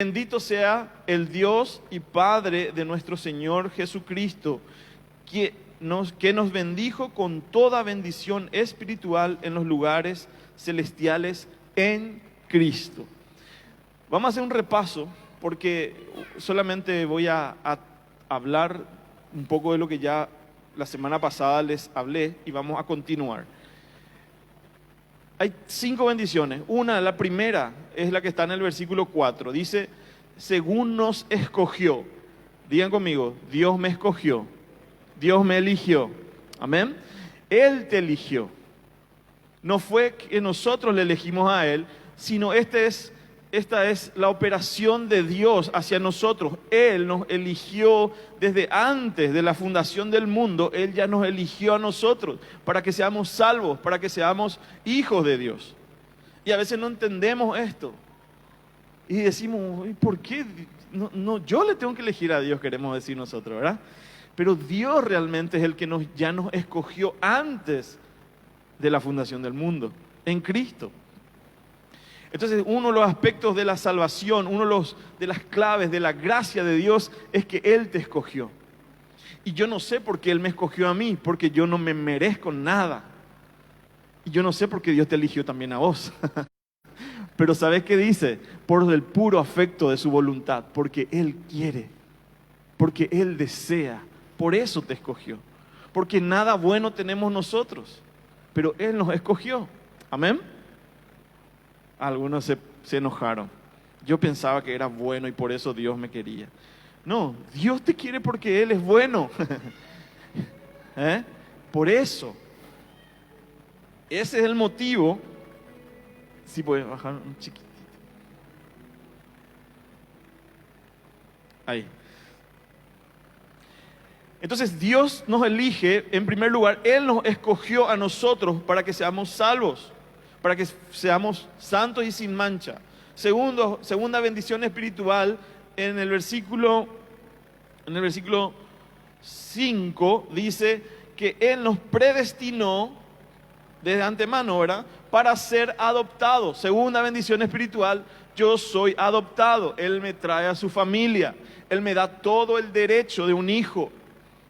Bendito sea el Dios y Padre de nuestro Señor Jesucristo, que nos bendijo con toda bendición espiritual en los lugares celestiales en Cristo. Vamos a hacer un repaso porque solamente voy a hablar un poco de lo que ya la semana pasada les hablé y vamos a continuar. Hay 5 bendiciones. La primera, es la que está en el versículo 4. Dice, según nos escogió. Digan conmigo, Dios me escogió. Dios me eligió. Amén. Él te eligió. No fue que nosotros le elegimos a Él, sino esta es la operación de Dios hacia nosotros. Él nos eligió desde antes de la fundación del mundo. Él ya nos eligió a nosotros para que seamos salvos, para que seamos hijos de Dios. Y a veces no entendemos esto. Y decimos, ¿por qué? No, yo le tengo que elegir a Dios, queremos decir nosotros, ¿verdad? Pero Dios realmente es el que ya nos escogió antes de la fundación del mundo, en Cristo. Entonces, uno de los aspectos de la salvación, de las claves de la gracia de Dios es que Él te escogió. Y yo no sé por qué Él me escogió a mí, porque yo no me merezco nada. Y yo no sé por qué Dios te eligió también a vos. Pero ¿sabes qué dice? Por el puro afecto de su voluntad, porque Él quiere, porque Él desea, por eso te escogió. Porque nada bueno tenemos nosotros, pero Él nos escogió. Amén. Algunos se enojaron. Yo pensaba que era bueno y por eso Dios me quería. No, Dios te quiere porque Él es bueno. Por eso. Ese es el motivo. Si puedes bajar un chiquitito. Ahí. Entonces Dios nos elige, en primer lugar, Él nos escogió a nosotros para que seamos salvos, para que seamos santos y sin mancha. Segunda bendición espiritual, en el versículo 5 dice que Él nos predestinó desde antemano, ¿verdad?, para ser adoptados. Segunda bendición espiritual, yo soy adoptado. Él me trae a su familia. Él me da todo el derecho de un hijo.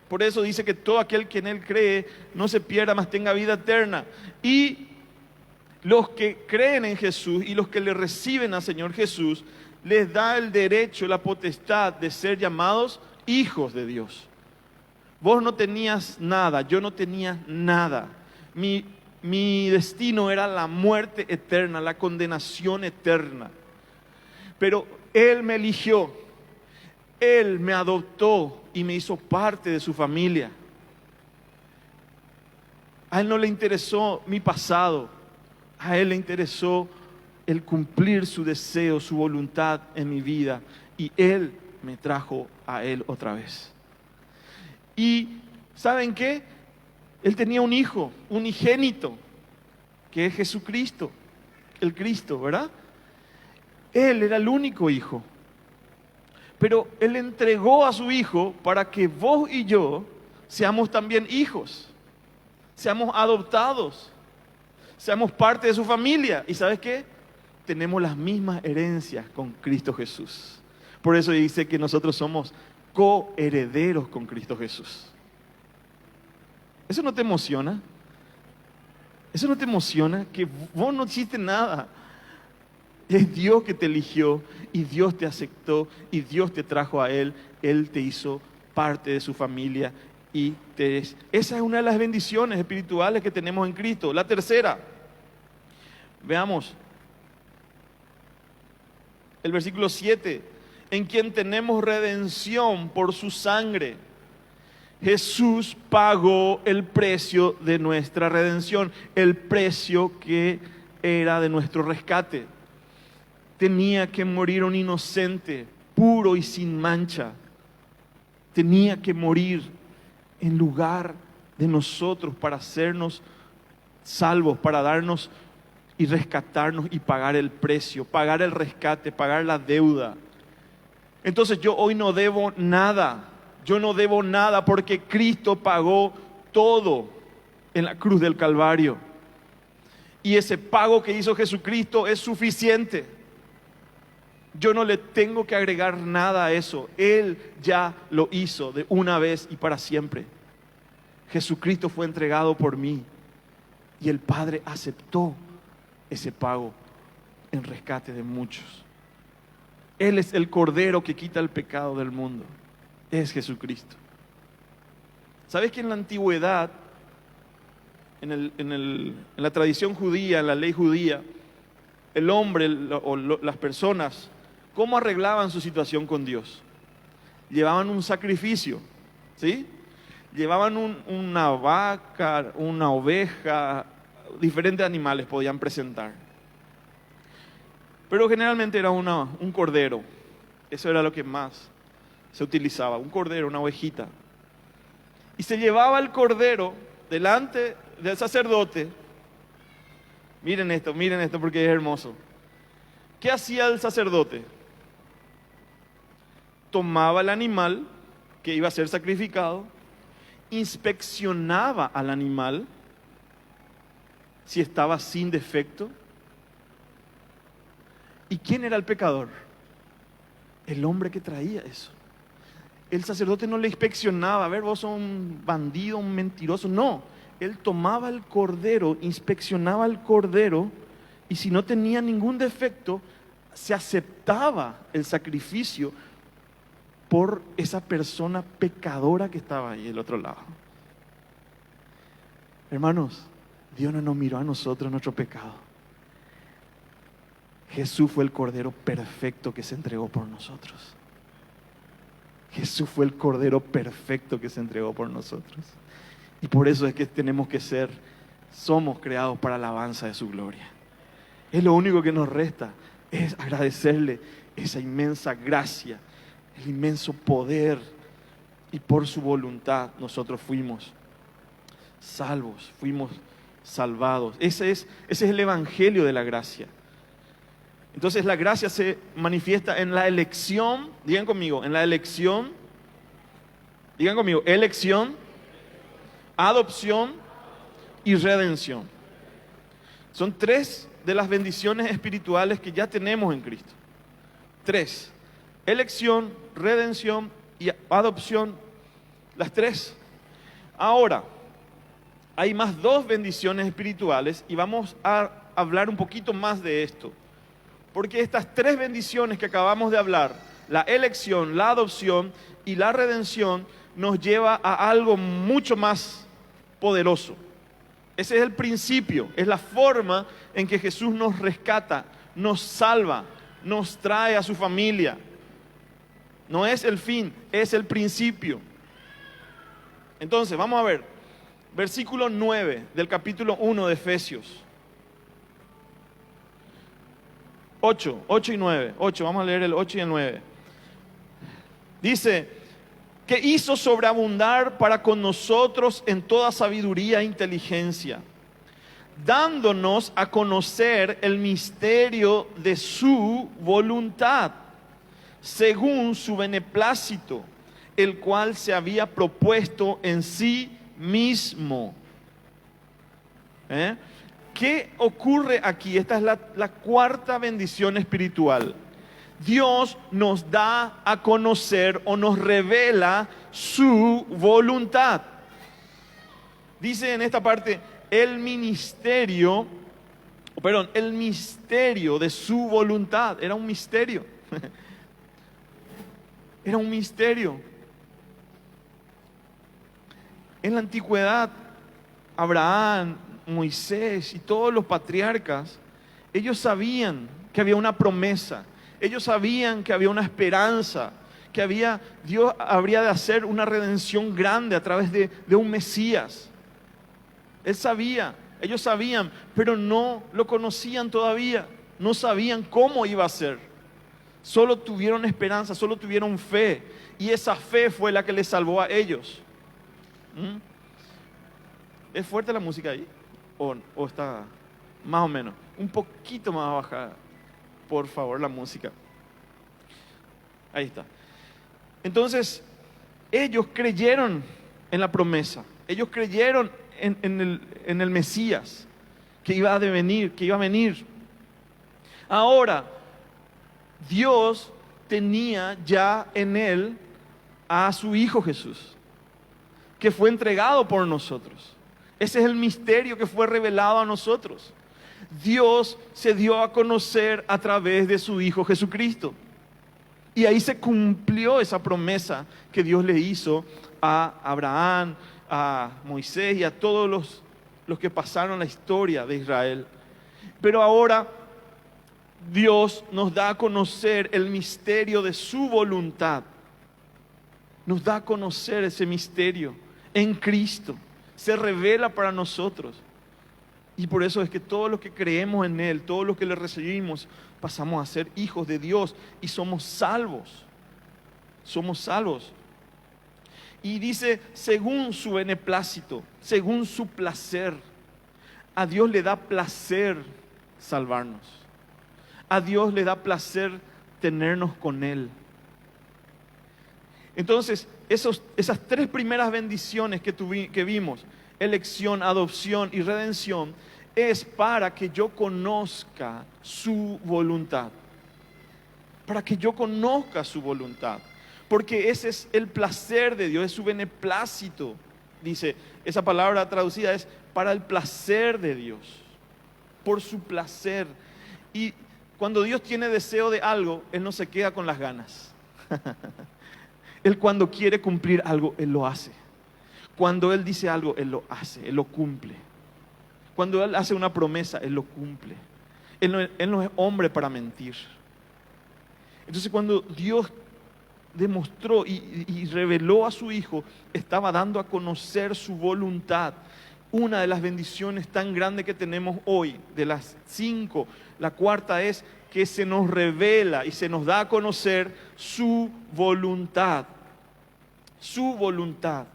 Por eso dice que todo aquel que en Él cree no se pierda, mas tenga vida eterna. Y los que creen en Jesús y los que le reciben al Señor Jesús, les da el derecho, la potestad de ser llamados hijos de Dios. Vos no tenías nada, yo no tenía nada. Mi destino era la muerte eterna, la condenación eterna. Pero Él me eligió, Él me adoptó y me hizo parte de su familia. A Él no le interesó mi pasado, a Él le interesó el cumplir su deseo, su voluntad en mi vida. Y Él me trajo a Él otra vez. Y ¿saben qué? Él tenía un hijo, un unigénito, que es Jesucristo, el Cristo, ¿verdad? Él era el único hijo. Pero Él entregó a su hijo para que vos y yo seamos también hijos, seamos adoptados, seamos parte de su familia. ¿Y sabes qué? Tenemos las mismas herencias con Cristo Jesús. Por eso dice que nosotros somos coherederos con Cristo Jesús. ¿Eso no te emociona? ¿Eso no te emociona? Que vos no hiciste nada. Es Dios que te eligió y Dios te aceptó y Dios te trajo a Él. Él te hizo parte de su familia y esa es una de las bendiciones espirituales que tenemos en Cristo. La tercera, veamos el versículo 7, en quien tenemos redención por su sangre. Jesús pagó el precio de nuestra redención, el precio que era de nuestro rescate. Tenía que morir un inocente, puro y sin mancha. Tenía que morir en lugar de nosotros para hacernos salvos, para darnos y rescatarnos y pagar el precio, pagar el rescate, pagar la deuda. Entonces yo hoy no debo nada. Yo no debo nada porque Cristo pagó todo en la cruz del Calvario. Y ese pago que hizo Jesucristo es suficiente. Yo no le tengo que agregar nada a eso. Él ya lo hizo de una vez y para siempre. Jesucristo fue entregado por mí y el Padre aceptó ese pago en rescate de muchos. Él es el Cordero que quita el pecado del mundo. Es Jesucristo. ¿Sabes que en la antigüedad, en la tradición judía, en la ley judía, el hombre las personas, ¿cómo arreglaban su situación con Dios? Llevaban un sacrificio, ¿sí? Llevaban una vaca, una oveja, diferentes animales podían presentar. Pero generalmente era un cordero. Eso era lo que más se utilizaba, un cordero, una ovejita. Y se llevaba el cordero delante del sacerdote. Miren esto porque es hermoso. ¿Qué hacía el sacerdote? Tomaba el animal que iba a ser sacrificado, inspeccionaba al animal si estaba sin defecto. ¿Y quién era el pecador? El hombre que traía eso. El sacerdote no le inspeccionaba, a ver, vos sos un bandido, un mentiroso. No, él tomaba el cordero, inspeccionaba el cordero y si no tenía ningún defecto, se aceptaba el sacrificio por esa persona pecadora que estaba ahí del otro lado. Hermanos, Dios no nos miró a nosotros nuestro pecado. Jesús fue el Cordero perfecto que se entregó por nosotros. Jesús fue el Cordero perfecto que se entregó por nosotros. Y por eso es que somos creados para la alabanza de su gloria. Es lo único que nos resta, es agradecerle esa inmensa gracia, el inmenso poder, y por su voluntad nosotros fuimos salvos, fuimos salvados. Ese es el evangelio de la gracia. Entonces la gracia se manifiesta en la elección, digan conmigo, elección, adopción y redención. Son tres de las bendiciones espirituales que ya tenemos en Cristo. Tres: elección, redención y adopción. Las tres. Ahora, hay más dos bendiciones espirituales y vamos a hablar un poquito más de esto. Porque estas tres bendiciones que acabamos de hablar, la elección, la adopción y la redención, nos lleva a algo mucho más poderoso. Ese es el principio, es la forma en que Jesús nos rescata, nos salva, nos trae a su familia. No es el fin, es el principio. Entonces, vamos a ver, versículo 9 del capítulo 1 de Efesios. 8 y 9. 8, vamos a leer el 8 y el 9. Dice, que hizo sobreabundar para con nosotros en toda sabiduría e inteligencia, dándonos a conocer el misterio de su voluntad, según su beneplácito, el cual se había propuesto en sí mismo. ¿Qué ocurre aquí? Esta es la cuarta bendición espiritual. Dios nos da a conocer o nos revela su voluntad. Dice en esta parte, el misterio de su voluntad. Era un misterio. Era un misterio. En la antigüedad, Abraham, Moisés y todos los patriarcas, ellos sabían que había una promesa, ellos sabían que había una esperanza, que Dios habría de hacer una redención grande a través de un Mesías. Ellos sabían, pero no lo conocían todavía, no sabían cómo iba a ser. Solo tuvieron esperanza, solo tuvieron fe, y esa fe fue la que les salvó a ellos. ¿Es fuerte la música ahí? ¿O está más o menos? Un poquito más baja, por favor, la música. Ahí está. Entonces, ellos creyeron en la promesa. Ellos creyeron en el Mesías que iba a venir. Ahora, Dios tenía ya en Él a su Hijo Jesús, que fue entregado por nosotros. Ese es el misterio que fue revelado a nosotros. Dios se dio a conocer a través de su Hijo Jesucristo. Y ahí se cumplió esa promesa que Dios le hizo a Abraham, a Moisés y a todos los que pasaron la historia de Israel. Pero ahora Dios nos da a conocer el misterio de su voluntad. Nos da a conocer ese misterio en Cristo. Se revela para nosotros. Y por eso es que todos los que creemos en Él, todos los que le recibimos, pasamos a ser hijos de Dios y somos salvos. Somos salvos. Y dice, según su beneplácito, según su placer. A Dios le da placer salvarnos. A Dios le da placer tenernos con Él. Entonces, esas tres primeras bendiciones que vimos, elección, adopción y redención, es para que yo conozca su voluntad. Para que yo conozca su voluntad. Porque ese es el placer de Dios, es su beneplácito. Dice, esa palabra traducida es para el placer de Dios. Por su placer. Y cuando Dios tiene deseo de algo, Él no se queda con las ganas. Él cuando quiere cumplir algo, Él lo hace. Cuando Él dice algo, Él lo hace, Él lo cumple. Cuando Él hace una promesa, Él lo cumple. Él no es hombre para mentir. Entonces cuando Dios demostró y reveló a su Hijo, estaba dando a conocer su voluntad. Una de las bendiciones tan grandes que tenemos hoy, de las 5, la cuarta es que se nos revela y se nos da a conocer su voluntad. Su voluntad.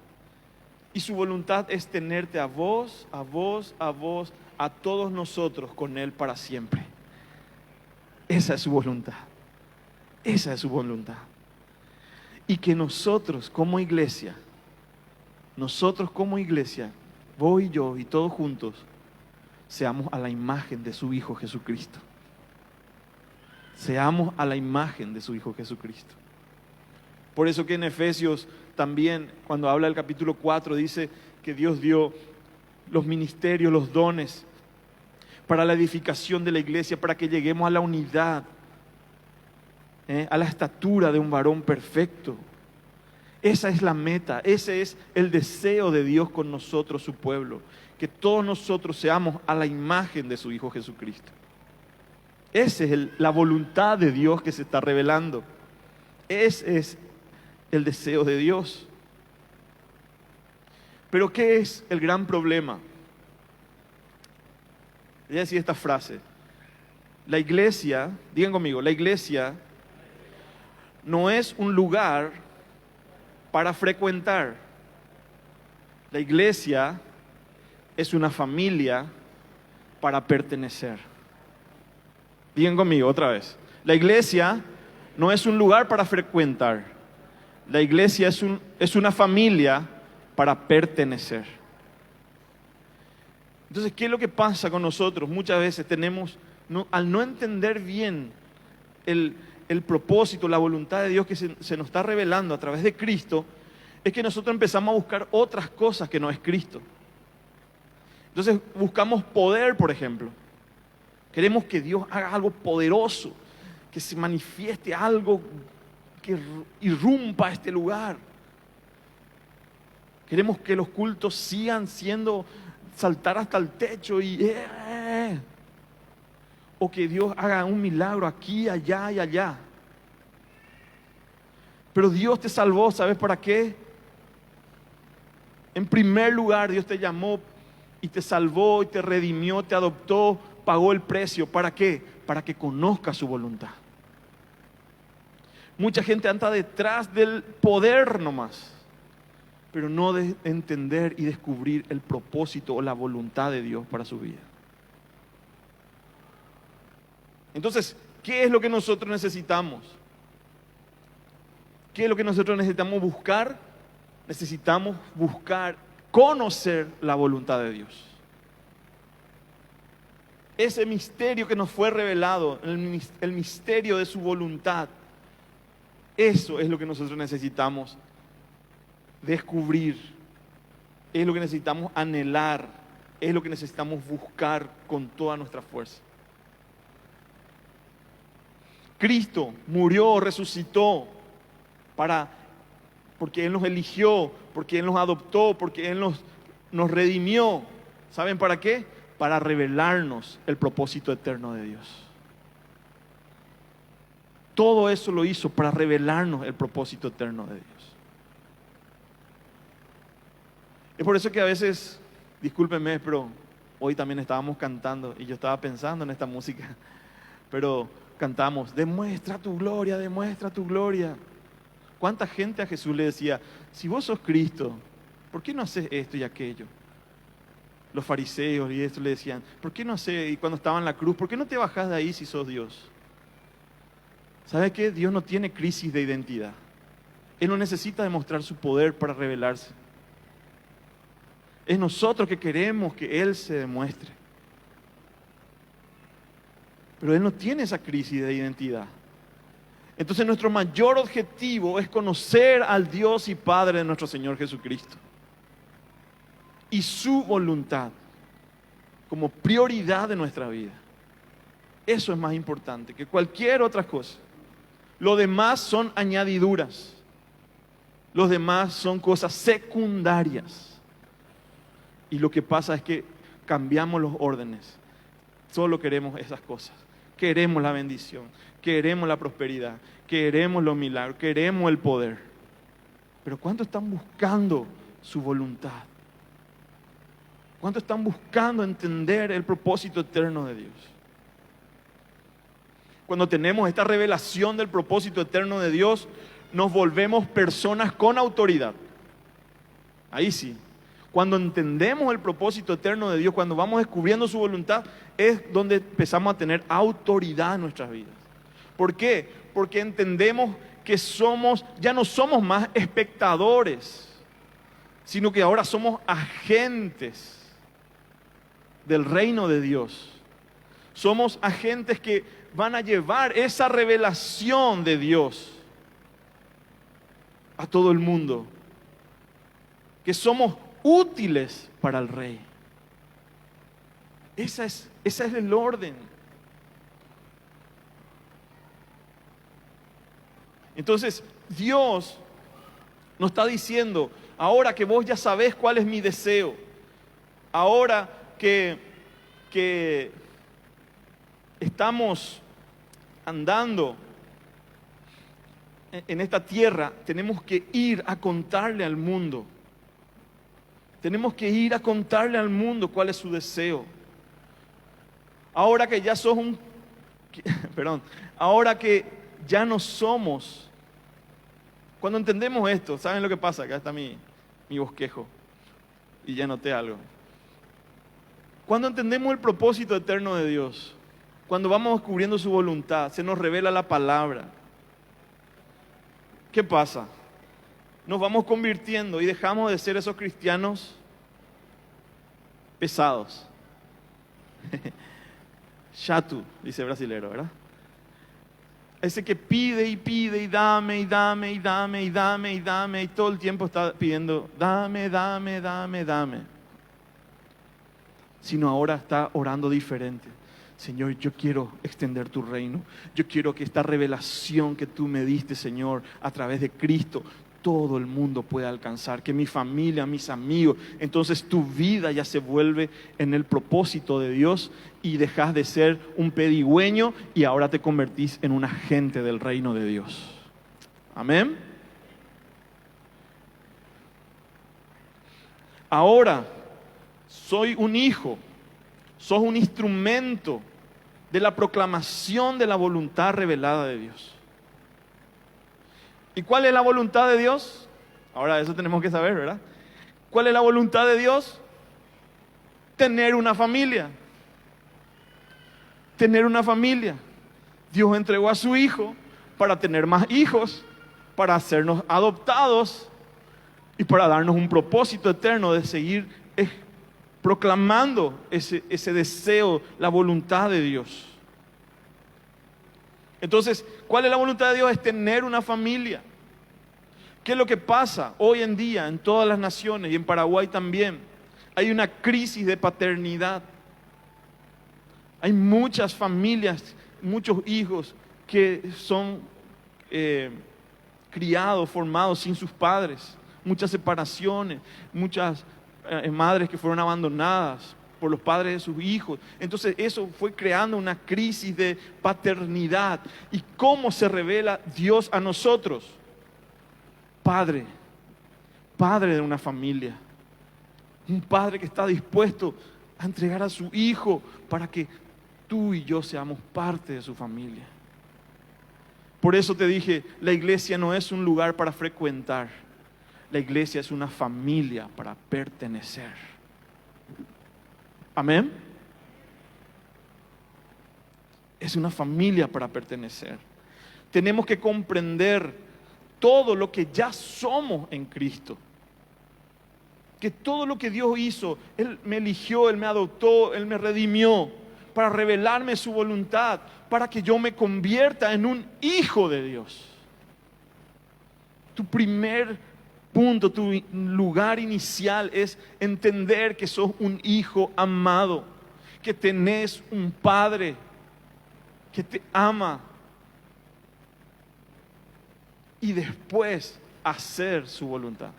Y su voluntad es tenerte a vos, a vos, a vos, a todos nosotros con Él para siempre. Esa es su voluntad. Esa es su voluntad. Y que nosotros como iglesia, vos y yo y todos juntos, seamos a la imagen de su Hijo Jesucristo. Seamos a la imagen de su Hijo Jesucristo. Por eso que en Efesios también, cuando habla del capítulo 4, dice que Dios dio los ministerios, los dones, para la edificación de la iglesia, para que lleguemos a la unidad, a la estatura de un varón perfecto. Esa es la meta, ese es el deseo de Dios con nosotros, su pueblo, que todos nosotros seamos a la imagen de su Hijo Jesucristo. Esa es la voluntad de Dios que se está revelando. Ese es el deseo de Dios. Pero ¿qué es el gran problema? Voy a decir esta frase. La iglesia, digan conmigo, la iglesia no es un lugar para frecuentar. La iglesia es una familia para pertenecer. Digan conmigo otra vez. La iglesia no es un lugar para frecuentar. La iglesia es una familia para pertenecer. Entonces, ¿qué es lo que pasa con nosotros? Muchas veces al no entender bien el propósito, la voluntad de Dios que se nos está revelando a través de Cristo, es que nosotros empezamos a buscar otras cosas que no es Cristo. Entonces buscamos poder, por ejemplo. Queremos que Dios haga algo poderoso, que se manifieste algo que irrumpa este lugar. Queremos que los cultos sigan siendo saltar hasta el techo o que Dios haga un milagro aquí, allá y allá. Pero Dios te salvó, ¿sabes para qué? En primer lugar, Dios te llamó y te salvó y te redimió, te adoptó, pagó el precio. ¿Para qué? Para que conozcas su voluntad. Mucha gente anda detrás del poder nomás, pero no de entender y descubrir el propósito o la voluntad de Dios para su vida. Entonces, ¿qué es lo que nosotros necesitamos? ¿Qué es lo que nosotros necesitamos buscar? Necesitamos buscar, conocer la voluntad de Dios. ese misterio que nos fue revelado, el misterio de su voluntad. Eso es lo que nosotros necesitamos descubrir, es lo que necesitamos anhelar, es lo que necesitamos buscar con toda nuestra fuerza. Cristo murió, resucitó, porque Él nos eligió, porque Él nos adoptó, porque Él nos redimió. ¿Saben para qué? Para revelarnos el propósito eterno de Dios. Todo eso lo hizo para revelarnos el propósito eterno de Dios. Es por eso que a veces, discúlpenme, pero hoy también estábamos cantando y yo estaba pensando en esta música, pero cantamos, demuestra tu gloria, demuestra tu gloria. ¿Cuánta gente a Jesús le decía, si vos sos Cristo, ¿por qué no haces esto y aquello? Los fariseos y esto le decían, ¿por qué no haces? Y cuando estaba en la cruz, ¿por qué no te bajás de ahí si sos Dios? ¿Sabe qué? Dios no tiene crisis de identidad. Él no necesita demostrar su poder para revelarse. Es nosotros que queremos que Él se demuestre. Pero Él no tiene esa crisis de identidad. Entonces nuestro mayor objetivo es conocer al Dios y Padre de nuestro Señor Jesucristo. Y su voluntad como prioridad de nuestra vida. Eso es más importante que cualquier otra cosa. Lo demás son añadiduras. Los demás son cosas secundarias. Y lo que pasa es que cambiamos los órdenes. Solo queremos esas cosas. Queremos la bendición, queremos la prosperidad, queremos los milagros, queremos el poder. Pero ¿cuántos están buscando su voluntad? ¿Cuántos están buscando entender el propósito eterno de Dios? Cuando tenemos esta revelación del propósito eterno de Dios, nos volvemos personas con autoridad. Ahí sí. Cuando entendemos el propósito eterno de Dios, cuando vamos descubriendo su voluntad, es donde empezamos a tener autoridad en nuestras vidas. ¿Por qué? Porque entendemos que ya no somos más espectadores, sino que ahora somos agentes del reino de Dios. Somos agentes que van a llevar esa revelación de Dios a todo el mundo. Que somos útiles para el Rey. Ese es el orden. Entonces, Dios nos está diciendo, ahora que vos ya sabés cuál es mi deseo, ahora que estamos andando en esta tierra, tenemos que ir a contarle al mundo. Tenemos que ir a contarle al mundo cuál es su deseo. Ahora que ya sos ahora que ya no somos. Cuando entendemos esto, ¿saben lo que pasa? Acá está mi bosquejo y ya noté algo. Cuando entendemos el propósito eterno de Dios, cuando vamos descubriendo su voluntad, se nos revela la palabra. ¿Qué pasa? Nos vamos convirtiendo y dejamos de ser esos cristianos pesados. Chato, dice brasilero, ¿verdad? Ese que pide y pide y dame y dame y dame y dame y dame y todo el tiempo está pidiendo dame, dame, dame, dame. Sino ahora está orando diferente. Señor, yo quiero extender tu reino. Yo quiero que esta revelación que tú me diste, Señor, a través de Cristo, todo el mundo pueda alcanzar. Que mi familia, mis amigos, entonces tu vida ya se vuelve en el propósito de Dios y dejas de ser un pedigüeño y ahora te convertís en un agente del reino de Dios. Amén. Ahora soy un hijo, sos un instrumento de la proclamación de la voluntad revelada de Dios. ¿Y cuál es la voluntad de Dios? Ahora eso tenemos que saber, ¿verdad? ¿Cuál es la voluntad de Dios? Tener una familia. Tener una familia. Dios entregó a su Hijo para tener más hijos, para hacernos adoptados y para darnos un propósito eterno de seguir proclamando ese deseo, la voluntad de Dios. Entonces, ¿cuál es la voluntad de Dios? Es tener una familia. ¿Qué es lo que pasa hoy en día en todas las naciones y en Paraguay también? Hay una crisis de paternidad. Hay muchas familias, muchos hijos que son criados, formados sin sus padres. Muchas separaciones, muchas madres que fueron abandonadas por los padres de sus hijos. Entonces eso fue creando una crisis de paternidad. ¿Y cómo se revela Dios a nosotros? Padre de una familia. Un padre que está dispuesto a entregar a su hijo para que tú y yo seamos parte de su familia. Por eso te dije, la iglesia no es un lugar para frecuentar. La iglesia es una familia para pertenecer. Amén. Es una familia para pertenecer. Tenemos que comprender todo lo que ya somos en Cristo. Que todo lo que Dios hizo, Él me eligió, Él me adoptó, Él me redimió para revelarme su voluntad, para que yo me convierta en un hijo de Dios. Tu primer punto, tu lugar inicial es entender que sos un hijo amado, que tenés un padre que te ama. Y después hacer su voluntad.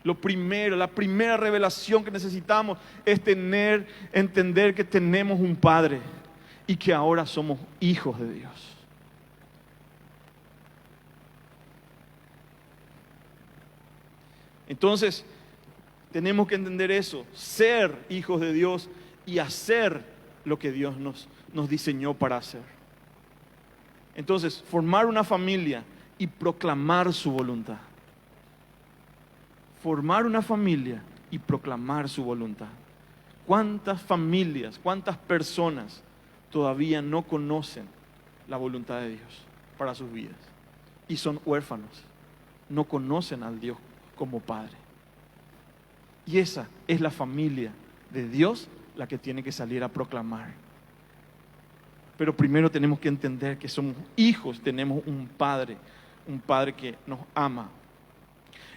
Lo primero, la primera revelación que necesitamos es entender que tenemos un Padre y que ahora somos hijos de Dios. Entonces, tenemos que entender eso, ser hijos de Dios y hacer lo que Dios nos diseñó para hacer. Entonces, formar una familia y proclamar su voluntad. Formar una familia y proclamar su voluntad. ¿Cuántas familias, cuántas personas todavía no conocen la voluntad de Dios para sus vidas? Y son huérfanos, no conocen al Dios como Padre. Y esa es la familia de Dios la que tiene que salir a proclamar. Pero primero tenemos que entender que somos hijos, tenemos un Padre que nos ama.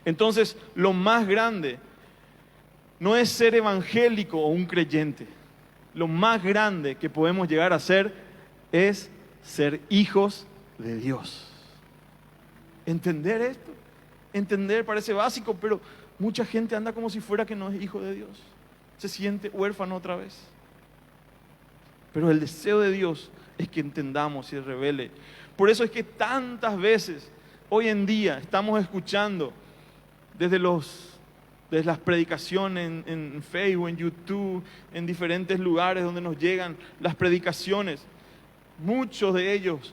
Entonces, lo más grande no es ser evangélico o un creyente. Lo más grande que podemos llegar a ser es ser hijos de Dios. Entender esto, entender parece básico, pero mucha gente anda como si fuera que no es hijo de Dios. Se siente huérfano otra vez. Pero el deseo de Dios es que entendamos y se revele. Por eso es que tantas veces hoy en día estamos escuchando desde las predicaciones en Facebook, en YouTube, en diferentes lugares donde nos llegan las predicaciones. Muchos de ellos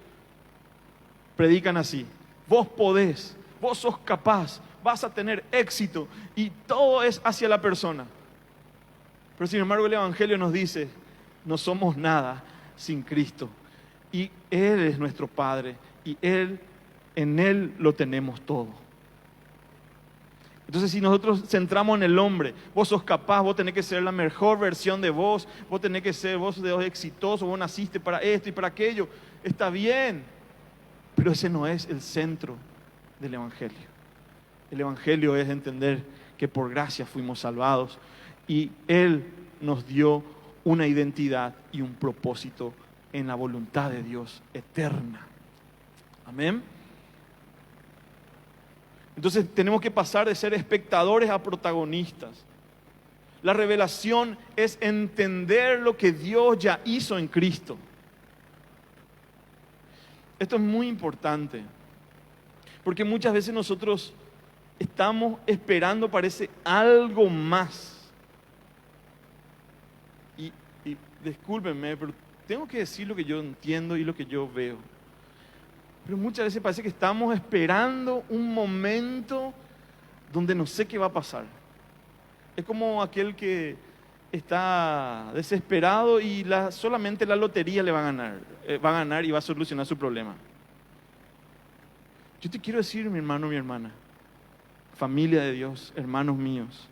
predican así: vos podés, vos sos capaz, vas a tener éxito, y todo es hacia la persona. Pero sin embargo el Evangelio nos dice, no somos nada sin Cristo, y Él es nuestro Padre, y en Él lo tenemos todo. Entonces, si nosotros centramos en el hombre, vos sos capaz, vos tenés que ser la mejor versión de vos, vos tenés que ser, vos sos exitoso, vos naciste para esto y para aquello, está bien, pero ese no es el centro del Evangelio. El Evangelio es entender que por gracia fuimos salvados y Él nos dio una identidad y un propósito en la voluntad de Dios eterna. Amén. Entonces tenemos que pasar de ser espectadores a protagonistas. La revelación es entender lo que Dios ya hizo en Cristo. Esto es muy importante, porque muchas veces nosotros estamos esperando, parece, algo más. Y discúlpenme, pero tengo que decir lo que yo entiendo y lo que yo veo. Pero muchas veces parece que estamos esperando un momento donde no sé qué va a pasar. Es como aquel que está desesperado y solamente la lotería le va a ganar y va a solucionar su problema. Yo te quiero decir, mi hermano, mi hermana, familia de Dios, hermanos míos,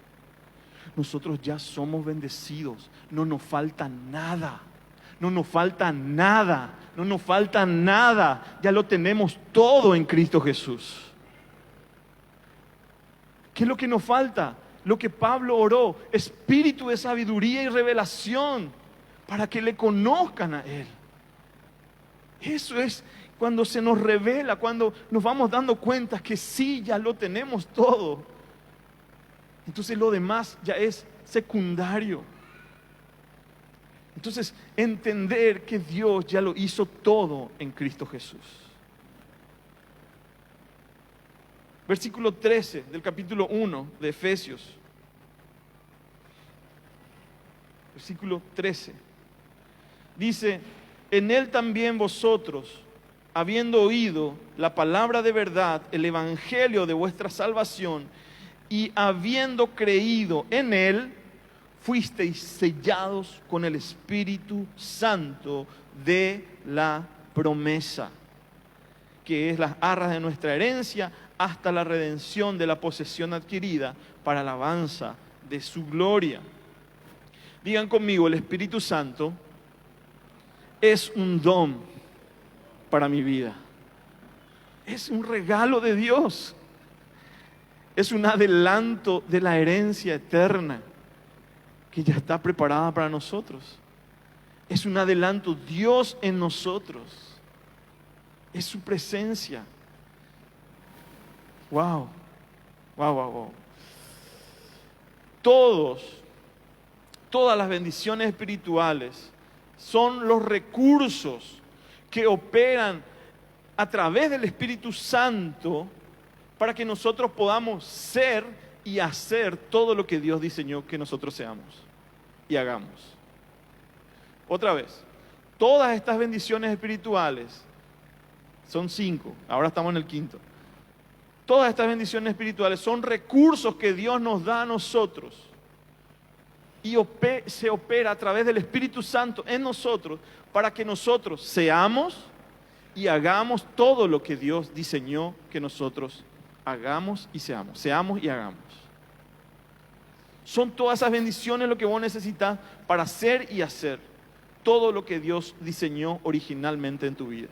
nosotros ya somos bendecidos. No nos falta nada. No nos falta nada. No nos falta nada. Ya lo tenemos todo en Cristo Jesús. ¿Qué es lo que nos falta? Lo que Pablo oró, espíritu de sabiduría y revelación, para que le conozcan a Él. Eso es cuando se nos revela, cuando nos vamos dando cuenta que sí, ya lo tenemos todo. Entonces lo demás ya es secundario. Entonces entender que Dios ya lo hizo todo en Cristo Jesús. Versículo 13 del capítulo 1 de Efesios. Versículo 13. Dice, en Él también vosotros, habiendo oído la palabra de verdad, el evangelio de vuestra salvación, y habiendo creído en Él, fuisteis sellados con el Espíritu Santo de la promesa, que es las arras de nuestra herencia, hasta la redención de la posesión adquirida para la alabanza de su gloria. Digan conmigo, el Espíritu Santo es un don para mi vida. Es un regalo de Dios. Es un adelanto de la herencia eterna que ya está preparada para nosotros. Es un adelanto, Dios en nosotros. Es su presencia. Wow, wow, wow, wow. Todas las bendiciones espirituales son los recursos que operan a través del Espíritu Santo para que nosotros podamos ser y hacer todo lo que Dios diseñó que nosotros seamos y hagamos. Otra vez, todas estas bendiciones espirituales son 5, ahora estamos en el 5. Todas estas bendiciones espirituales son recursos que Dios nos da a nosotros y se opera a través del Espíritu Santo en nosotros para que nosotros seamos y hagamos todo lo que Dios diseñó que nosotros hagamos y seamos y hagamos. Son todas esas bendiciones lo que vos necesitas para ser y hacer todo lo que Dios diseñó originalmente en tu vida.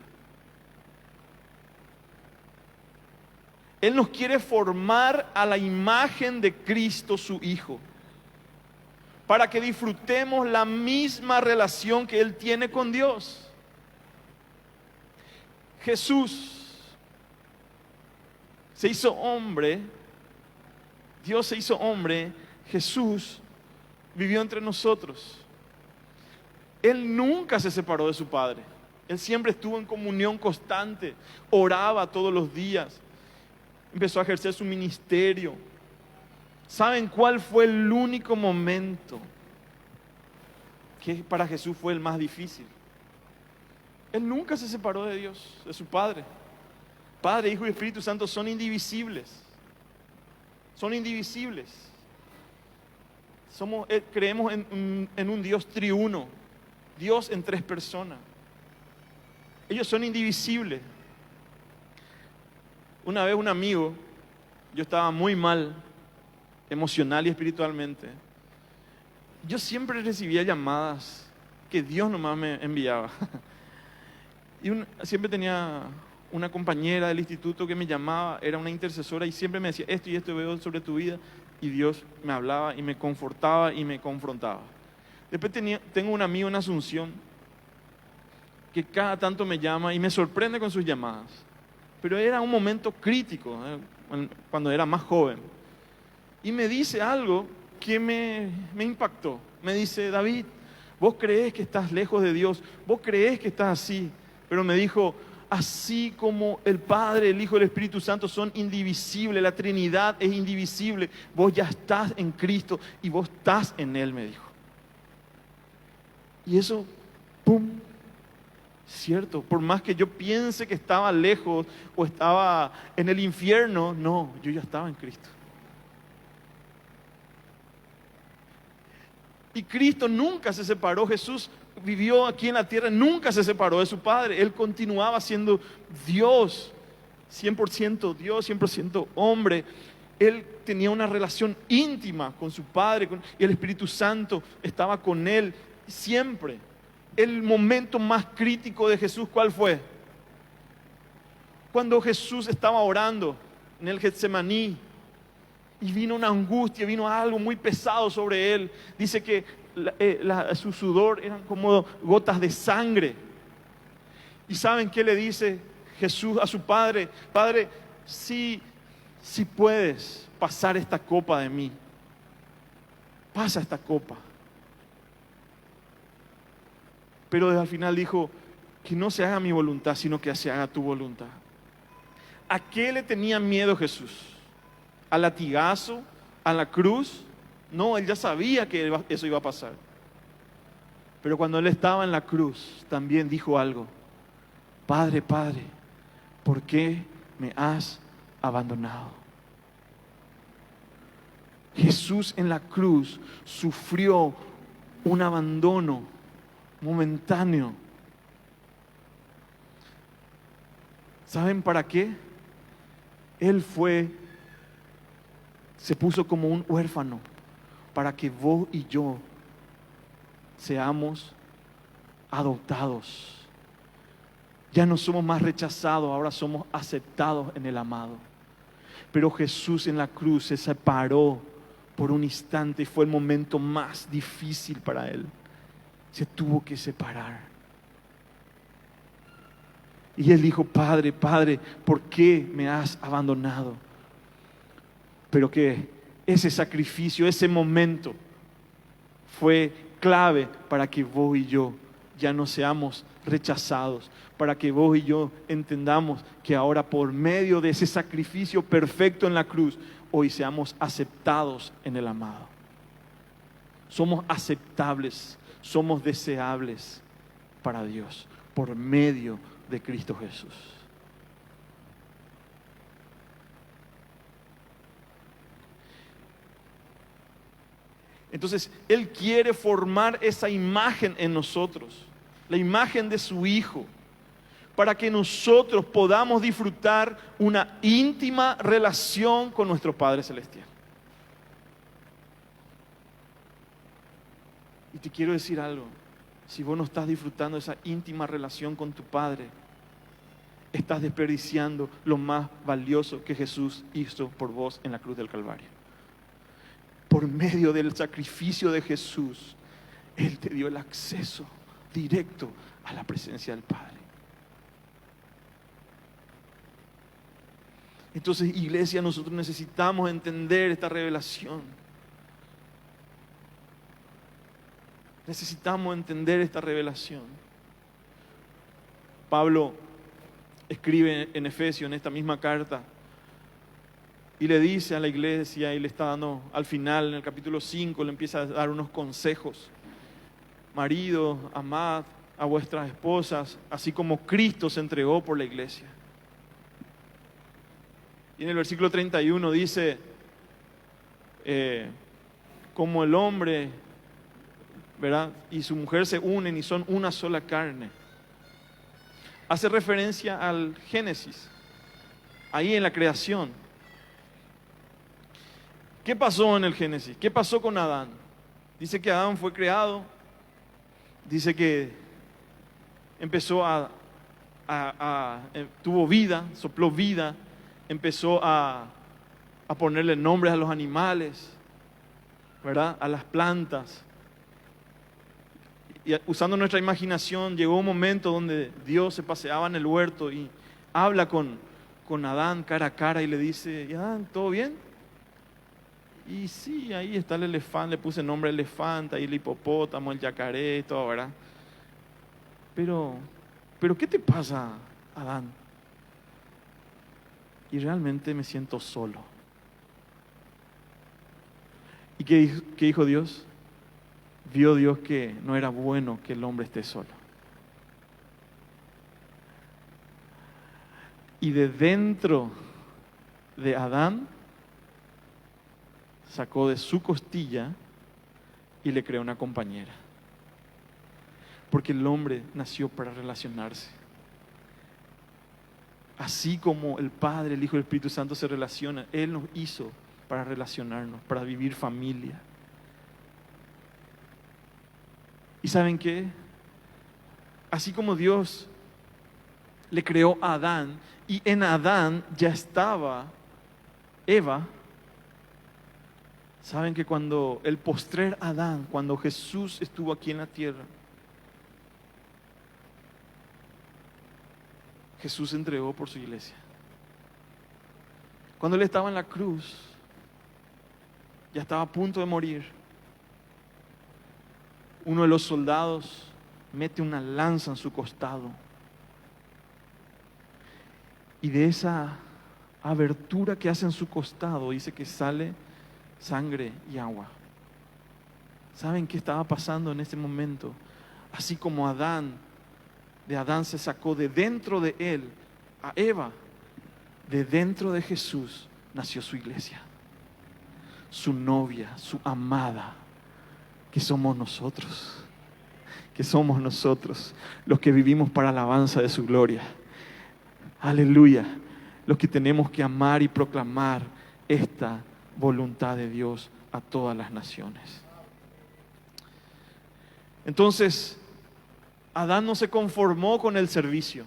Él nos quiere formar a la imagen de Cristo, su Hijo, para que disfrutemos la misma relación que Él tiene con Dios. Jesús se hizo hombre, Dios se hizo hombre, Jesús vivió entre nosotros. Él nunca se separó de su Padre, Él siempre estuvo en comunión constante, oraba todos los días, empezó a ejercer su ministerio. ¿Saben cuál fue el único momento que para Jesús fue el más difícil? Él nunca se separó de Dios, de su Padre. Padre, Hijo y Espíritu Santo son indivisibles. Son indivisibles. Creemos en un Dios triuno, Dios en 3 personas. Ellos son indivisibles. Una vez un amigo, yo estaba muy mal, emocional y espiritualmente. Yo siempre recibía llamadas que Dios nomás me enviaba. Y siempre tenía una compañera del instituto que me llamaba, era una intercesora y siempre me decía, esto y esto veo sobre tu vida. Y Dios me hablaba y me confortaba y me confrontaba. Después tengo un amigo en Asunción que cada tanto me llama y me sorprende con sus llamadas. Pero era un momento crítico, cuando era más joven. Y me dice algo que me impactó. Me dice, David, vos creés que estás lejos de Dios, vos creés que estás así. Pero me dijo, así como el Padre, el Hijo y el Espíritu Santo son indivisibles, la Trinidad es indivisible, vos ya estás en Cristo y vos estás en Él, me dijo. Y eso, ¡pum! Cierto, por más que yo piense que estaba lejos o estaba en el infierno, no, yo ya estaba en Cristo. Y Cristo nunca se separó, Jesús vivió aquí en la tierra, nunca se separó de su Padre, Él continuaba siendo Dios, 100% Dios, 100% hombre, Él tenía una relación íntima con su Padre y el Espíritu Santo estaba con él siempre. El momento más crítico de Jesús, ¿cuál fue? Cuando Jesús estaba orando en el Getsemaní y vino una angustia, vino algo muy pesado sobre él. Dice que su sudor eran como gotas de sangre. ¿Y saben qué le dice Jesús a su Padre? Padre, si puedes pasar esta copa de mí, pasa esta copa. Pero al final dijo, que no se haga mi voluntad, sino que se haga tu voluntad. ¿A qué le tenía miedo Jesús? ¿Al latigazo? ¿A la cruz? No, él ya sabía que eso iba a pasar. Pero cuando él estaba en la cruz, también dijo algo. Padre, Padre, ¿por qué me has abandonado? Jesús en la cruz sufrió un abandono momentáneo. ¿Saben para qué? Él se puso como un huérfano para que vos y yo seamos adoptados. Ya no somos más rechazados, ahora somos aceptados en el amado. Pero Jesús en la cruz se separó por un instante y fue el momento más difícil para él. Se tuvo que separar. Y él dijo, Padre, Padre, ¿por qué me has abandonado? Pero que ese sacrificio, ese momento fue clave para que vos y yo ya no seamos rechazados, para que vos y yo entendamos que ahora por medio de ese sacrificio perfecto en la cruz, hoy seamos aceptados en el amado. Somos aceptables, somos deseables para Dios por medio de Cristo Jesús. Entonces, Él quiere formar esa imagen en nosotros, la imagen de su Hijo, para que nosotros podamos disfrutar una íntima relación con nuestro Padre Celestial. Y te quiero decir algo, si vos no estás disfrutando esa íntima relación con tu Padre, estás desperdiciando lo más valioso que Jesús hizo por vos en la cruz del Calvario. Por medio del sacrificio de Jesús, Él te dio el acceso directo a la presencia del Padre. Entonces, iglesia, nosotros necesitamos entender esta revelación. Necesitamos entender esta revelación. Pablo escribe en Efesios, en esta misma carta, y le dice a la iglesia, y le está dando al final, en el capítulo 5, le empieza a dar unos consejos. Maridos, amad a vuestras esposas, así como Cristo se entregó por la iglesia. Y en el versículo 31 dice, como el hombre, ¿verdad?, y su mujer se unen y son una sola carne. Hace referencia al Génesis, ahí en la creación. ¿Qué pasó en el Génesis? ¿Qué pasó con Adán? Dice que Adán fue creado, dice que empezó tuvo vida, sopló vida, empezó a ponerle nombres a los animales, ¿verdad?, a las plantas. Y usando nuestra imaginación, llegó un momento donde Dios se paseaba en el huerto y habla con Adán cara a cara y le dice, ¿y Adán, todo bien? Y sí, ahí está el elefante, le puse el nombre elefante, ahí el hipopótamo, el yacaré, todo, ¿verdad? Pero ¿qué te pasa, Adán? Y realmente me siento solo. ¿Y qué dijo Dios? Vio Dios que no era bueno que el hombre esté solo. Y de dentro de Adán sacó de su costilla y le creó una compañera. Porque el hombre nació para relacionarse. Así como el Padre, el Hijo y el Espíritu Santo se relacionan, Él nos hizo para relacionarnos, para vivir familia. ¿Y saben qué? Así como Dios le creó a Adán y en Adán ya estaba Eva, saben que cuando el postrer Adán, cuando Jesús estuvo aquí en la tierra, Jesús se entregó por su iglesia. Cuando él estaba en la cruz, ya estaba a punto de morir. Uno de los soldados mete una lanza en su costado. Y de esa abertura que hace en su costado, dice que sale sangre y agua. ¿Saben qué estaba pasando en ese momento? Así como de Adán se sacó de dentro de él a Eva, de dentro de Jesús nació su iglesia, su novia, su amada, que somos nosotros, los que vivimos para la alabanza de su gloria. Aleluya, los que tenemos que amar y proclamar esta voluntad de Dios a todas las naciones. Entonces, Adán no se conformó con el servicio.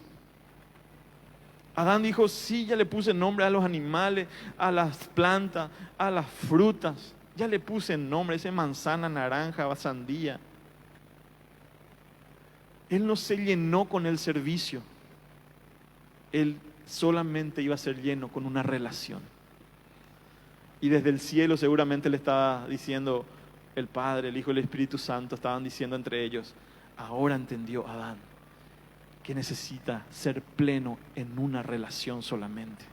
Adán dijo, sí, ya le puse nombre a los animales, a las plantas, a las frutas. Ya le puse nombre, ese manzana, naranja, sandía. Él no se llenó con el servicio. Él solamente iba a ser lleno con una relación. Y desde el cielo seguramente le estaba diciendo el Padre, el Hijo y el Espíritu Santo, estaban diciendo entre ellos, ahora entendió Adán que necesita ser pleno en una relación solamente.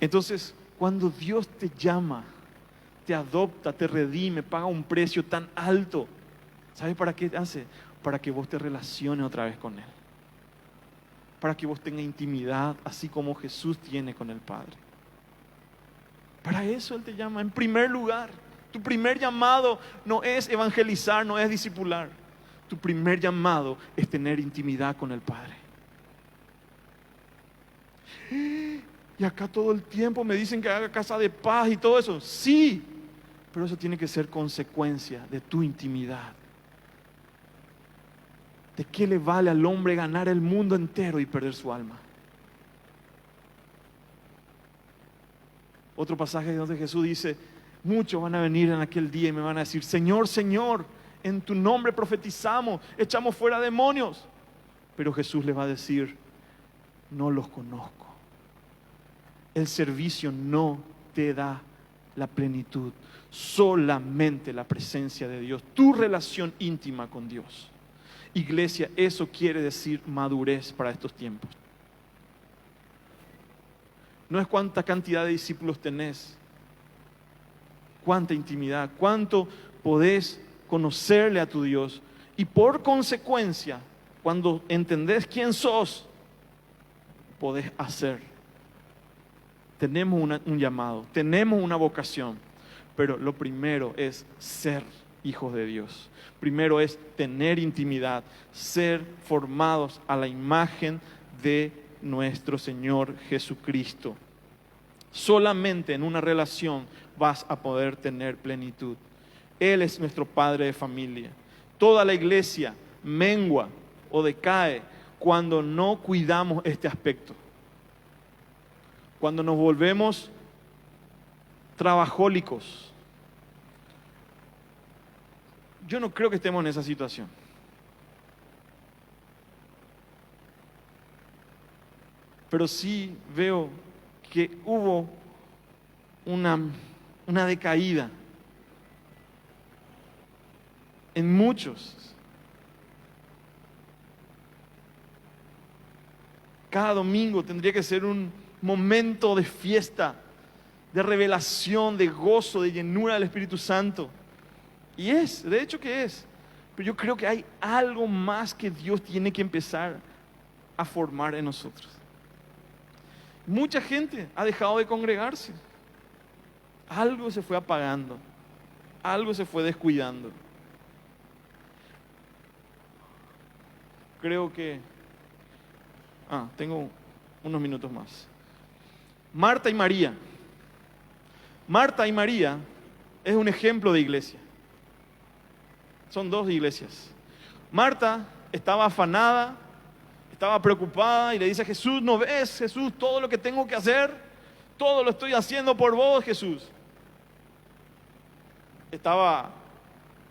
Entonces, cuando Dios te llama, te adopta, te redime, paga un precio tan alto, ¿sabes para qué hace? Para que vos te relaciones otra vez con Él. Para que vos tengas intimidad, así como Jesús tiene con el Padre. Para eso Él te llama, en primer lugar. Tu primer llamado no es evangelizar, no es discipular. Tu primer llamado es tener intimidad con el Padre. Y acá todo el tiempo me dicen que haga casa de paz y todo eso. Sí, pero eso tiene que ser consecuencia de tu intimidad. ¿De qué le vale al hombre ganar el mundo entero y perder su alma? Otro pasaje donde Jesús dice, muchos van a venir en aquel día y me van a decir, Señor, Señor, en tu nombre profetizamos, echamos fuera demonios. Pero Jesús les va a decir, no los conozco. El servicio no te da la plenitud, solamente la presencia de Dios, tu relación íntima con Dios. Iglesia, eso quiere decir madurez para estos tiempos. No es cuánta cantidad de discípulos tenés, cuánta intimidad, cuánto podés conocerle a tu Dios. Y por consecuencia, cuando entendés quién sos, podés hacer. Tenemos un llamado, tenemos una vocación, pero lo primero es ser hijos de Dios. Primero es tener intimidad, ser formados a la imagen de nuestro Señor Jesucristo. Solamente en una relación vas a poder tener plenitud. Él es nuestro Padre de familia. Toda la iglesia mengua o decae cuando no cuidamos este aspecto. Cuando nos volvemos trabajólicos. Yo no creo que estemos en esa situación. Pero sí veo que hubo una decaída en muchos. Cada domingo tendría que ser un momento de fiesta, de revelación, de gozo, de llenura del Espíritu Santo. Y es, de hecho que es. Pero yo creo que hay algo más que Dios tiene que empezar a formar en nosotros. Mucha gente ha dejado de congregarse. Algo se fue apagando. Algo se fue descuidando. Creo que... tengo unos minutos más. Marta y María. Marta y María es un ejemplo de iglesia. Son dos iglesias. Marta estaba afanada, estaba preocupada y le dice a Jesús: ¿no ves, Jesús, todo lo que tengo que hacer? Todo lo estoy haciendo por vos, Jesús. Estaba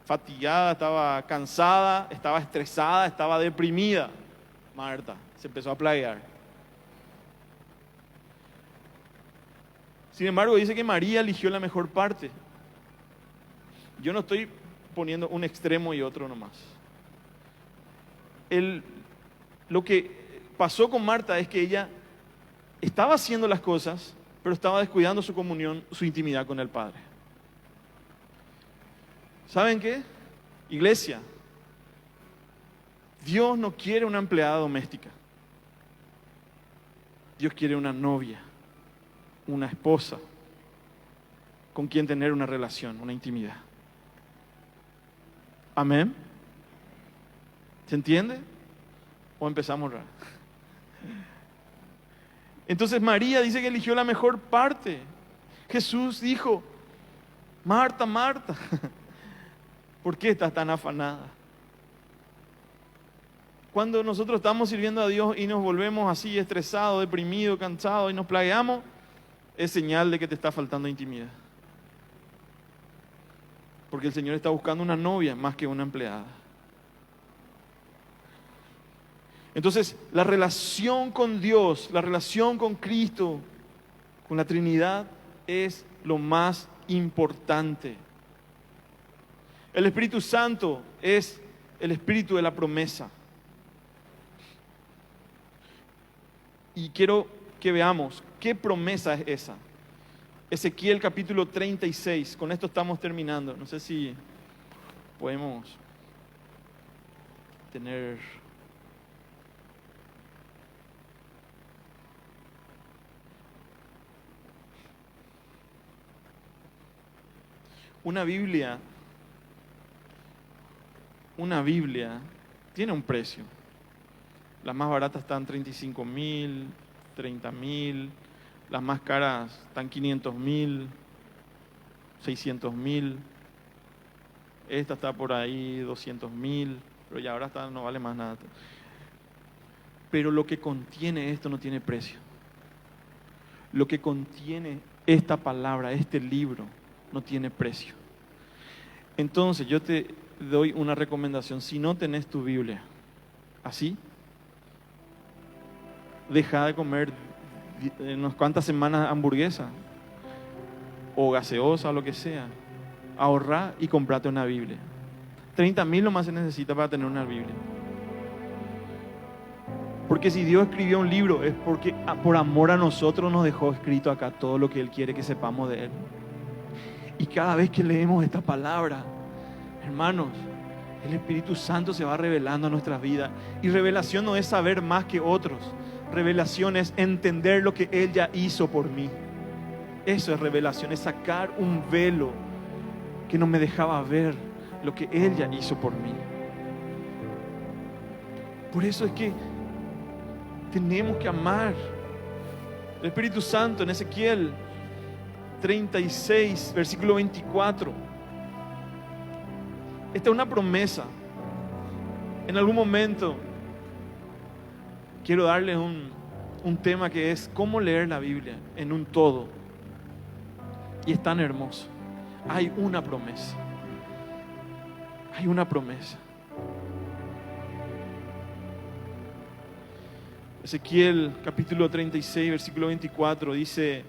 fatigada, estaba cansada, estaba estresada, estaba deprimida. Marta se empezó a plaguear. Sin embargo, dice que María eligió la mejor parte. Yo no estoy poniendo un extremo y otro nomás. Lo que pasó con Marta es que ella estaba haciendo las cosas, pero estaba descuidando su comunión, su intimidad con el Padre. ¿Saben qué? Iglesia, Dios no quiere una empleada doméstica. Dios quiere una novia, una esposa, con quien tener una relación, una intimidad. Amén. ¿Se entiende? ¿O empezamos raro? Entonces María dice que eligió la mejor parte. Jesús dijo: Marta, Marta, ¿por qué estás tan afanada? Cuando nosotros estamos sirviendo a Dios y nos volvemos así estresados, deprimidos, cansados y nos plagueamos, es señal de que te está faltando intimidad. Porque el Señor está buscando una novia más que una empleada. Entonces, la relación con Dios, la relación con Cristo, con la Trinidad, es lo más importante. El Espíritu Santo es el Espíritu de la promesa. Y quiero que veamos qué promesa es esa. Ezequiel capítulo 36, con esto estamos terminando. No sé si podemos tener... Una Biblia tiene un precio. Las más baratas están 35.000, 30.000. Las más caras están 500.000, 600.000. Esta está por ahí 200.000, pero ya ahora no vale más nada. Pero lo que contiene esto no tiene precio. Lo que contiene esta palabra, este libro, no tiene precio. Entonces yo te doy una recomendación: si no tenés tu Biblia así, deja de comer unas cuantas semanas hamburguesa o gaseosa o lo que sea. Ahorrá y comprate una Biblia. 30.000 nomás se necesita para tener una Biblia. Porque si Dios escribió un libro es porque por amor a nosotros nos dejó escrito acá todo lo que Él quiere que sepamos de Él. Y cada vez que leemos esta palabra, hermanos, el Espíritu Santo se va revelando a nuestras vidas. Y revelación no es saber más que otros. Revelación es entender lo que Él ya hizo por mí. Eso es revelación, es sacar un velo que no me dejaba ver lo que Él ya hizo por mí. Por eso es que tenemos que amar. El Espíritu Santo en Ezequiel 36, versículo 24. Esta es una promesa. En algún momento quiero darles un tema que es cómo leer la Biblia en un todo. Y es tan hermoso. Hay una promesa. Hay una promesa. Ezequiel capítulo 36, versículo 24 dice: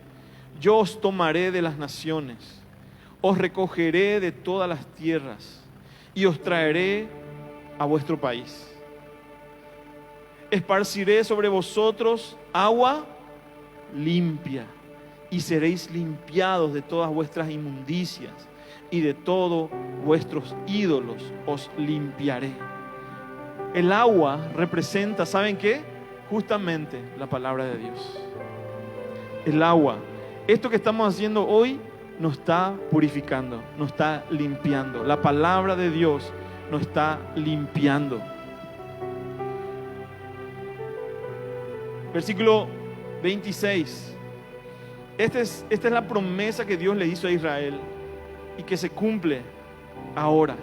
yo os tomaré de las naciones, os recogeré de todas las tierras y os traeré a vuestro país. Esparciré sobre vosotros agua limpia y seréis limpiados de todas vuestras inmundicias y de todos vuestros ídolos os limpiaré. El agua representa, ¿saben qué? Justamente la palabra de Dios. El agua, esto que estamos haciendo hoy, nos está purificando, nos está limpiando. La palabra de Dios nos está limpiando. Versículo 26. Esta es la promesa que Dios le hizo a Israel y que se cumple ahora.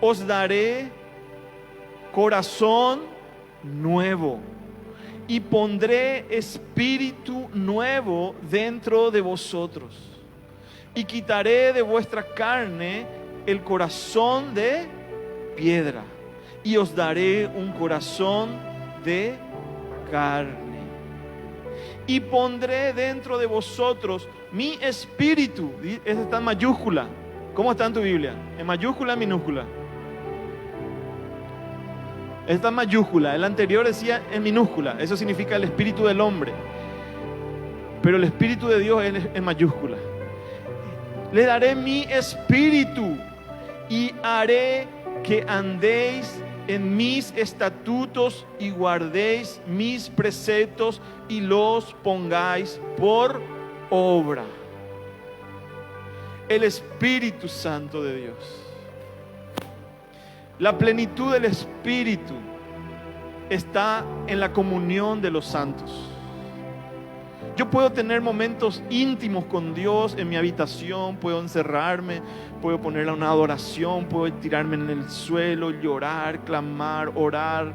Os daré corazón nuevo y pondré espíritu nuevo dentro de vosotros. Y quitaré de vuestra carne el corazón de piedra y os daré un corazón de carne. Y pondré dentro de vosotros mi espíritu. Esta está en mayúscula. ¿Cómo está en tu Biblia? ¿En mayúscula o en minúscula? Esta en mayúscula. El anterior decía en minúscula. Eso significa el espíritu del hombre. Pero el espíritu de Dios es en mayúscula. Le daré mi espíritu y haré que andéis en mis estatutos y guardéis mis preceptos y los pongáis por obra. El Espíritu Santo de Dios. La plenitud del Espíritu está en la comunión de los santos. Yo puedo tener momentos íntimos con Dios en mi habitación, puedo encerrarme, puedo ponerle una adoración, puedo tirarme en el suelo, llorar, clamar, orar,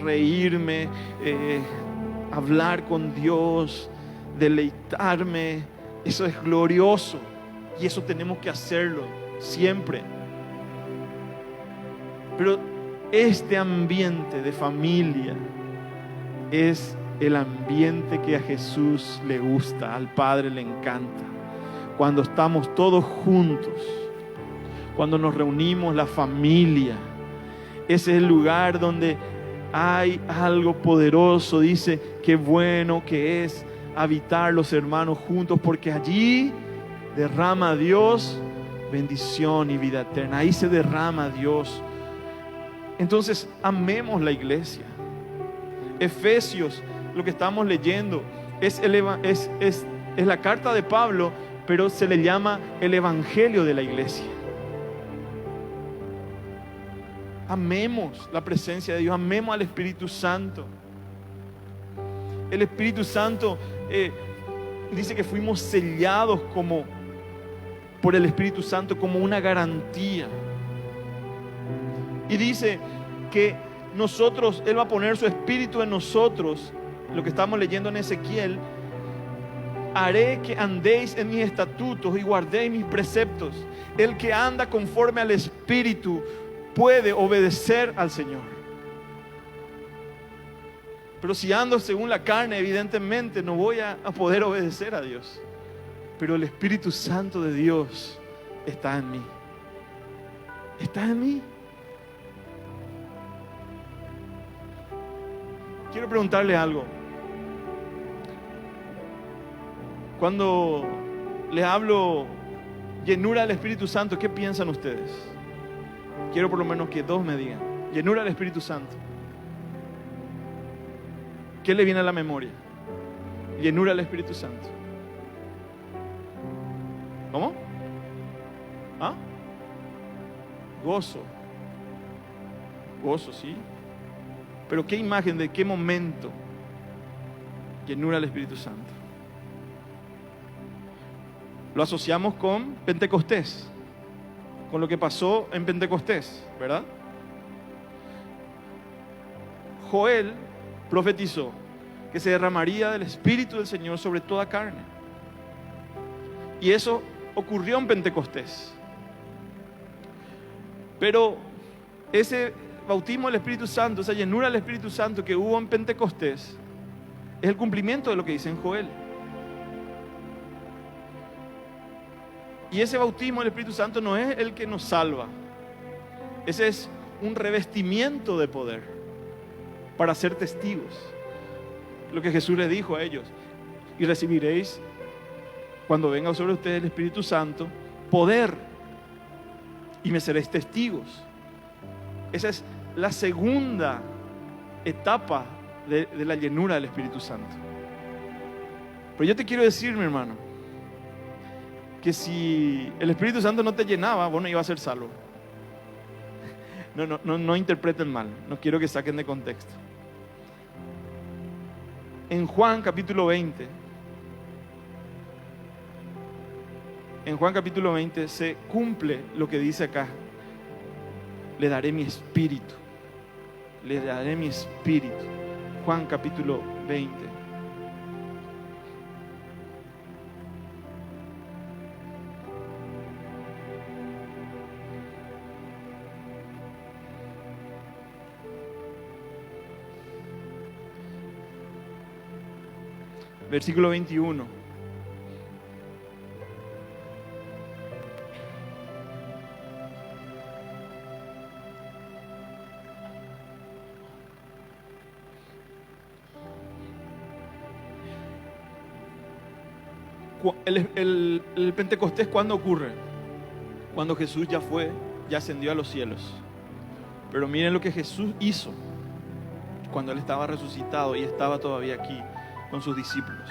reírme, hablar con Dios, deleitarme. Eso es glorioso y eso tenemos que hacerlo siempre. Pero este ambiente de familia es el ambiente que a Jesús le gusta, al Padre le encanta. Cuando estamos todos juntos, cuando nos reunimos la familia, ese es el lugar donde hay algo poderoso. Dice, qué bueno que es habitar los hermanos juntos, porque allí derrama Dios bendición y vida eterna. Ahí se derrama Dios. Entonces, amemos la iglesia. Efesios, lo que estamos leyendo, es la carta de Pablo, pero se le llama el evangelio de la iglesia. Amemos la presencia de Dios, amemos al Espíritu Santo. El Espíritu Santo dice que fuimos sellados por el Espíritu Santo como una garantía. Y dice que Él va a poner su Espíritu en nosotros. Lo que estamos leyendo en Ezequiel: haré que andéis en mis estatutos y guardéis mis preceptos. El que anda conforme al Espíritu puede obedecer al Señor. Pero si ando según la carne, evidentemente no voy a poder obedecer a Dios. Pero el Espíritu Santo de Dios está en mí. Está en mí. Quiero preguntarle algo. Cuando les hablo llenura del Espíritu Santo, ¿qué piensan ustedes? Quiero por lo menos que dos me digan. Llenura del Espíritu Santo. ¿Qué le viene a la memoria? Llenura del Espíritu Santo. ¿Cómo? ¿Ah? Gozo. Gozo, sí. Pero ¿qué imagen de qué momento? Llenura del Espíritu Santo. Lo asociamos con Pentecostés, con lo que pasó en Pentecostés, ¿verdad? Joel profetizó que se derramaría del Espíritu del Señor sobre toda carne. Y eso ocurrió en Pentecostés. Pero ese bautismo del Espíritu Santo, esa llenura del Espíritu Santo que hubo en Pentecostés, es el cumplimiento de lo que dice en Joel. Y ese bautismo del Espíritu Santo no es el que nos salva. Ese es un revestimiento de poder para ser testigos. Lo que Jesús les dijo a ellos: y recibiréis, cuando venga sobre ustedes el Espíritu Santo, poder, y me seréis testigos. Esa es la segunda etapa de la llenura del Espíritu Santo. Pero yo te quiero decir, mi hermano, que si el Espíritu Santo no te llenaba, vos no ibas a ser salvo. No interpreten mal, no quiero que saquen de contexto. En Juan capítulo 20 en Juan capítulo 20 se cumple lo que dice acá. Le daré mi espíritu. Le daré mi espíritu. Juan capítulo 20. Versículo 21. El Pentecostés, ¿cuándo ocurre? Cuando Jesús ya ascendió a los cielos. Pero miren lo que Jesús hizo cuando Él estaba resucitado y estaba todavía aquí con sus discípulos.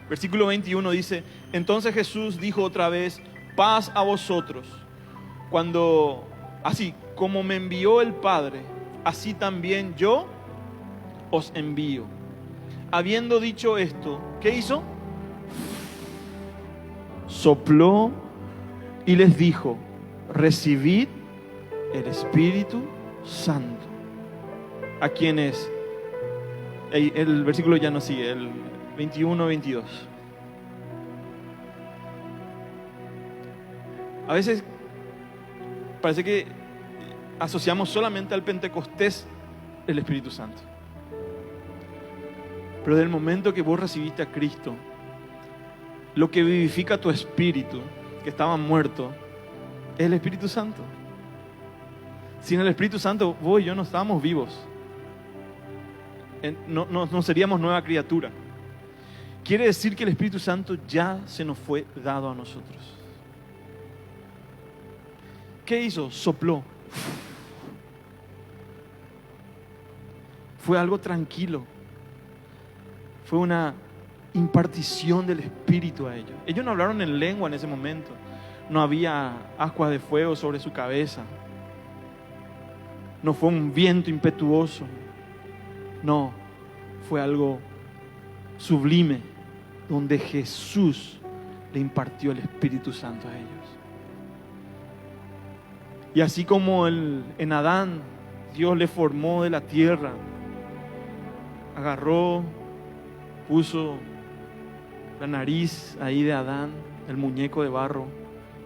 Versículo 21 dice: entonces Jesús dijo otra vez: paz a vosotros. Así como me envió el Padre, así también yo os envío. Habiendo dicho esto, ¿qué hizo? Sopló y les dijo: recibid el Espíritu Santo. ¿A quién es? El versículo ya no sigue, el 21-22. A veces parece que asociamos solamente al Pentecostés el Espíritu Santo. Pero del momento que vos recibiste a Cristo, lo que vivifica tu espíritu, que estaba muerto, es el Espíritu Santo. Sin el Espíritu Santo, vos y yo no estábamos vivos. No seríamos nueva criatura. Quiere decir que el Espíritu Santo ya se nos fue dado a nosotros. ¿Qué hizo? Sopló. Fue algo tranquilo. Fue una impartición del Espíritu a ellos. Ellos no hablaron en lengua en ese momento. No había ascuas de fuego sobre su cabeza. No fue un viento impetuoso. No, fue algo sublime, donde Jesús le impartió el Espíritu Santo a ellos. Y así como en Adán, Dios le formó de la tierra, agarró, puso la nariz ahí de Adán, el muñeco de barro,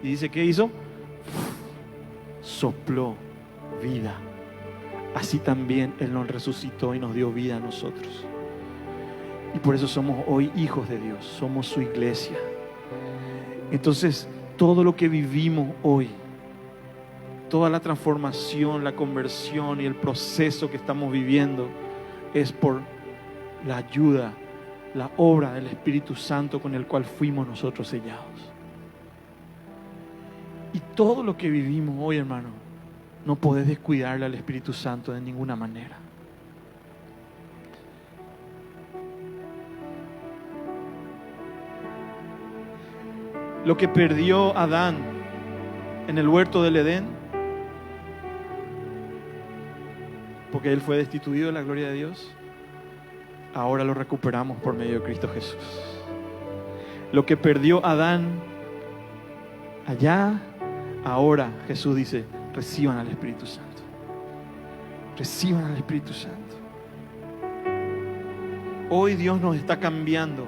y dice, ¿qué hizo? Sopló vida. Así también Él nos resucitó y nos dio vida a nosotros. Y por eso somos hoy hijos de Dios, somos su iglesia. Entonces, todo lo que vivimos hoy, toda la transformación, la conversión y el proceso que estamos viviendo, es por la ayuda, la obra del Espíritu Santo con el cual fuimos nosotros sellados. Y todo lo que vivimos hoy, hermano, no podés descuidarle al Espíritu Santo de ninguna manera. Lo que perdió Adán en el huerto del Edén, porque él fue destituido de la gloria de Dios, ahora lo recuperamos por medio de Cristo Jesús. Lo que perdió Adán allá, ahora Jesús dice: reciban al Espíritu Santo. Reciban al Espíritu Santo. Hoy Dios nos está cambiando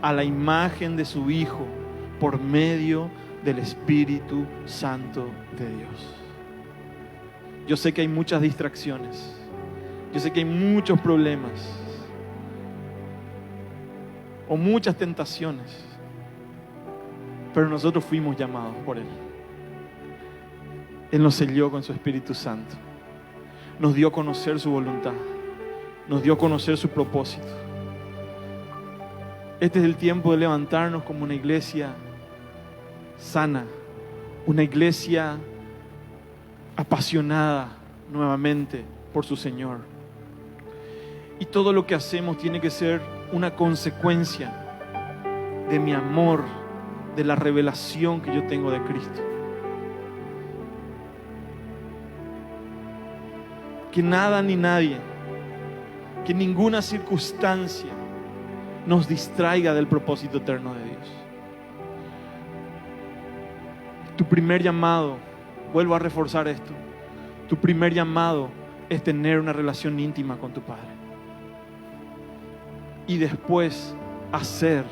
a la imagen de su Hijo por medio del Espíritu Santo de Dios. Yo sé que hay muchas distracciones. Yo sé que hay muchos problemas o muchas tentaciones, pero nosotros fuimos llamados por Él. Él nos selló con su Espíritu Santo. Nos dio a conocer su voluntad. Nos dio a conocer su propósito. Este es el tiempo de levantarnos como una iglesia sana, una iglesia apasionada nuevamente por su Señor. Y todo lo que hacemos tiene que ser una consecuencia de mi amor, de la revelación que yo tengo de Cristo. Que nada ni nadie, que ninguna circunstancia nos distraiga del propósito eterno de Dios. Tu primer llamado, vuelvo a reforzar esto, tu primer llamado es tener una relación íntima con tu Padre. Y después hacer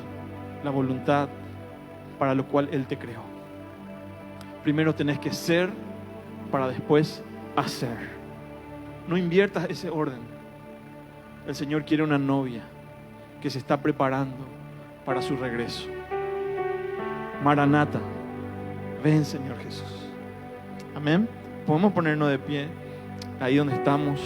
la voluntad para lo cual Él te creó. Primero tenés que ser para después hacer. No inviertas ese orden. El Señor quiere una novia que se está preparando para su regreso. Maranata, ven Señor Jesús. Amén. Podemos ponernos de pie ahí donde estamos.